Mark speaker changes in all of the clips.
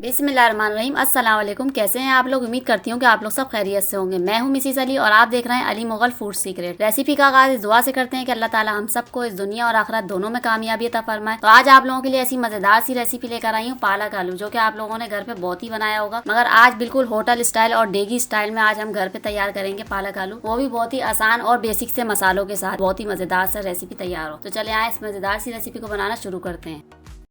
Speaker 1: बिस्मिल्लाहिर्रहमानिर्रहीम। अस्सलाम वालेकुम। कैसे हैं आप लोग? उम्मीद करती हूँ कि आप लोग सब खैरियत से होंगे। मैं हूँ मिसिस अली और आप देख रहे हैं Ali Mughal food secret. Recipe का आगाज इस दुआ से करते हैं कि अल्लाह ताला हम सबको इस दुनिया और आखिरत दोनों में कामयाबी अता फरमाए। तो आज आप लोगों के लिए ऐसी मजेदार सी रेसिपी लेकर आई हूँ, पालक आलू, जो कि आप लोगों ने घर पे बहुत ही बनाया होगा, मगर आज बिल्कुल होटल स्टाइल और डेगी स्टाइल में आज हम घर पे तैयार करेंगे पालक आलू, वो भी बहुत ही आसान और बेसिक से मसालों के साथ बहुत ही मजेदार सा रेसिपी तैयार हो। तो चले आए इस मजेदार सी रेसिपी को बनाना शुरू करते हैं।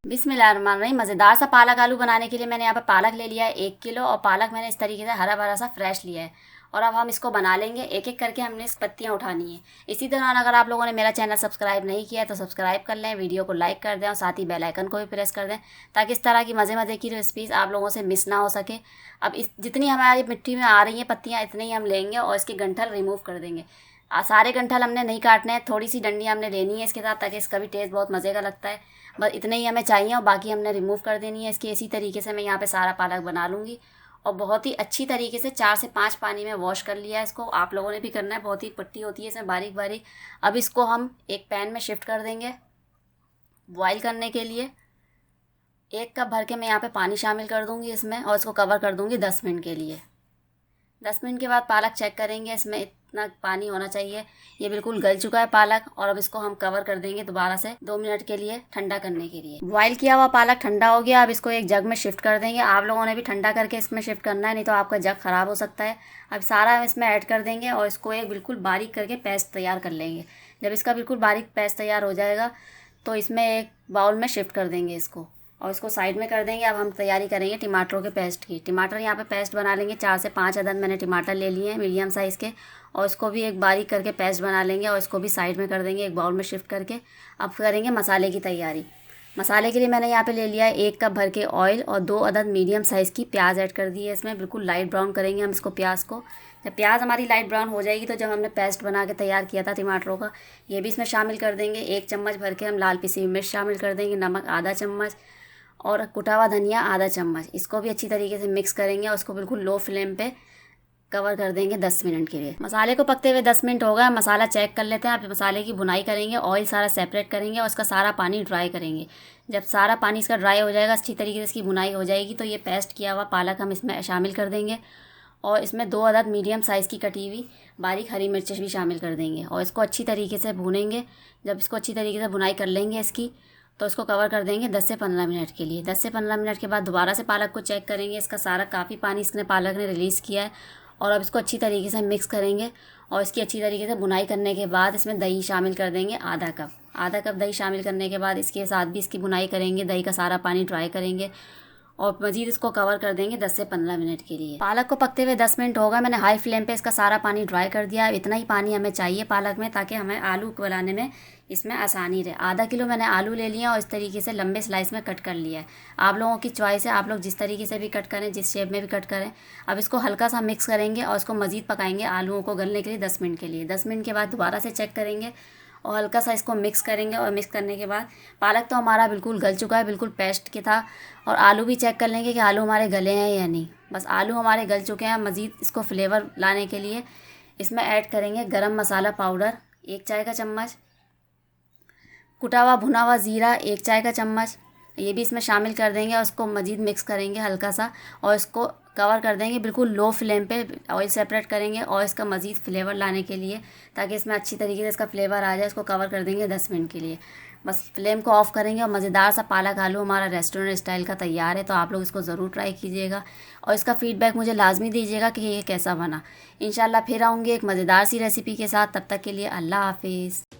Speaker 1: बिस्मिल्लाहिर्रहमानिर्रहीम। मज़ेदार सा पालक आलू बनाने के लिए मैंने यहाँ पर पालक ले लिया है 1 किलो, और पालक मैंने इस तरीके से हरा भरा सा फ्रेश लिया है। और अब हम इसको बना लेंगे, एक एक करके हमने इस पत्तियाँ उठानी है। इसी दौरान अगर आप लोगों ने मेरा चैनल सब्सक्राइब नहीं किया है तो सब्सक्राइब कर लें, वीडियो को लाइक कर दें और साथ ही बेल आइकन को भी प्रेस कर दें, ताकि इस तरह की मज़े मज़े की रेसिपीज़ आप लोगों से मिस ना हो सके। अब इस जितनी हमारी मिट्टी में आ रही हैं पत्तियाँ, इतनी ही हम लेंगे और इसकी गंठल रिमूव कर देंगे। सारे गंठल हमने नहीं काटने हैं, थोड़ी सी डंडी हमने लेनी है इसके साथ, ताकि इसका भी टेस्ट बहुत मज़े का लगता है। बस इतने ही हमें चाहिए और बाकी हमने रिमूव कर देनी है इसकी। इसी तरीके से मैं यहाँ पे सारा पालक बना लूँगी और बहुत ही अच्छी तरीके से 4 से 5 पानी में वॉश कर लिया है इसको। आप लोगों ने भी करना है, बहुत ही पट्टी होती है इसमें बारीक बारीक। अब इसको हम एक पैन में शिफ्ट कर देंगे बॉयल करने के लिए। 1 कप भर के मैं यहाँ पे पानी शामिल कर दूँगी इसमें और इसको कवर कर दूँगी 10 मिनट के लिए। 10 मिनट के बाद पालक चेक करेंगे, इसमें इतना पानी होना चाहिए। ये बिल्कुल गल चुका है पालक, और अब इसको हम कवर कर देंगे दोबारा से 2 मिनट के लिए ठंडा करने के लिए। बॉईल किया हुआ पालक ठंडा हो गया, अब इसको एक जग में शिफ्ट कर देंगे। आप लोगों ने भी ठंडा करके इसमें शिफ्ट करना है, नहीं तो आपका जग ख़राब हो सकता है। अब सारा हम इसमें ऐड कर देंगे और इसको एक बिल्कुल बारीक करके पेस्ट तैयार कर लेंगे। जब इसका बिल्कुल बारीक पेस्ट तैयार हो जाएगा तो इसमें एक बाउल में शिफ्ट कर देंगे इसको और इसको साइड में कर देंगे। अब हम तैयारी करेंगे टमाटरों के पेस्ट की। टमाटर यहाँ पे पेस्ट बना लेंगे, 4 से 5 अदद मैंने टमाटर ले लिए हैं मीडियम साइज़ के, और इसको भी एक बारीक करके पेस्ट बना लेंगे और इसको भी साइड में कर देंगे एक बाउल में शिफ्ट करके। अब करेंगे मसाले की तैयारी। मसाले के लिए मैंने यहाँ पे ले लिया है 1 कप भर के ऑयल और 2 अदद मीडियम साइज़ की प्याज ऐड कर दी है इसमें। बिल्कुल लाइट ब्राउन करेंगे हम इसको, प्याज को। जब प्याज हमारी लाइट ब्राउन हो जाएगी तो जब हमने पेस्ट बना के तैयार किया था टमाटरों का, ये भी इसमें शामिल कर देंगे। 1 चम्मच भर के हम लाल पिसी हुई मिर्च शामिल कर देंगे, नमक आधा चम्मच और कुटा हुआ धनिया आधा चम्मच। इसको भी अच्छी तरीके से मिक्स करेंगे और इसको बिल्कुल लो फ्लेम पे कवर कर देंगे 10 मिनट के लिए। मसाले को पकते हुए 10 मिनट हो गए, मसाला चेक कर लेते हैं। आप मसाले की भुनाई करेंगे, ऑयल सारा सेपरेट करेंगे और इसका सारा पानी ड्राई करेंगे। जब सारा पानी इसका ड्राई हो जाएगा, अच्छी तरीके से इसकी भुनाई हो जाएगी, तो ये पेस्ट किया हुआ पालक हम इसमें शामिल कर देंगे और इसमें 2 अदद मीडियम साइज़ की कटी हुई बारीक हरी मिर्च भी शामिल कर देंगे और इसको अच्छी तरीके से भूनेंगे। जब इसको अच्छी तरीके से भुनाई कर लेंगे इसकी, तो इसको कवर कर देंगे 10 से 15 मिनट के लिए। 10 से 15 मिनट के बाद दोबारा से पालक को चेक करेंगे। इसका सारा काफ़ी पानी इसने पालक ने रिलीज़ किया है और अब इसको अच्छी तरीके से मिक्स करेंगे और इसकी अच्छी तरीके से भुनाई करने के बाद इसमें दही शामिल कर देंगे आधा कप दही शामिल करने के बाद इसके साथ भी इसकी भुनाई करेंगे, दही का सारा पानी ड्राई करेंगे और मज़ीद इसको कवर कर देंगे 10 से 15 मिनट के लिए। पालक को पकते हुए 10 मिनट हो गए, मैंने हाई फ्लेम पे इसका सारा पानी ड्राई कर दिया है। इतना ही पानी हमें चाहिए पालक में, ताकि हमें आलू बनाने में इसमें आसानी रहे। आधा किलो मैंने आलू ले लिया और इस तरीके से लंबे स्लाइस में कट कर लिया है। आप लोगों की चॉइस है, आप लोग जिस तरीके से भी कट करें, जिस शेप में भी कट करें। अब इसको हल्का सा मिक्स करेंगे और इसको मज़ीद पकाएंगे आलूओं को गलने के लिए 10 मिनट के लिए। 10 मिनट के बाद दोबारा से चेक करेंगे और हल्का सा इसको मिक्स करेंगे और मिक्स करने के बाद पालक तो हमारा बिल्कुल गल चुका है, बिल्कुल पेस्ट के था। और आलू भी चेक कर लेंगे कि आलू हमारे गले हैं या नहीं। बस आलू हमारे गल चुके हैं। मज़ीद इसको फ्लेवर लाने के लिए इसमें ऐड करेंगे गरम मसाला पाउडर 1 चाय का चम्मच, कुटा हुआ भुना हुआ ज़ीरा 1 चाय का चम्मच, ये भी इसमें शामिल कर देंगे और उसको मज़ीद मिक्स करेंगे हल्का सा और इसको कवर कर देंगे बिल्कुल लो फ्लेम पे। ऑयल सेपरेट करेंगे और इसका मज़ीद फ्लेवर लाने के लिए, ताकि इसमें अच्छी तरीके से इसका फ्लेवर आ जाए, इसको कवर कर देंगे 10 मिनट के लिए। बस फ्लेम को ऑफ़ करेंगे और मज़ेदार सा पालक आलू हमारा रेस्टोरेंट स्टाइल का तैयार है। तो आप लोग इसको ज़रूर ट्राई कीजिएगा और इसका फ़ीडबैक मुझे लाजमी दीजिएगा कि ये कैसा बना। इंशाल्लाह फिर आऊँगी एक मज़ेदार सी रेसिपी के साथ। तब तक के लिए अल्लाह हाफिज़।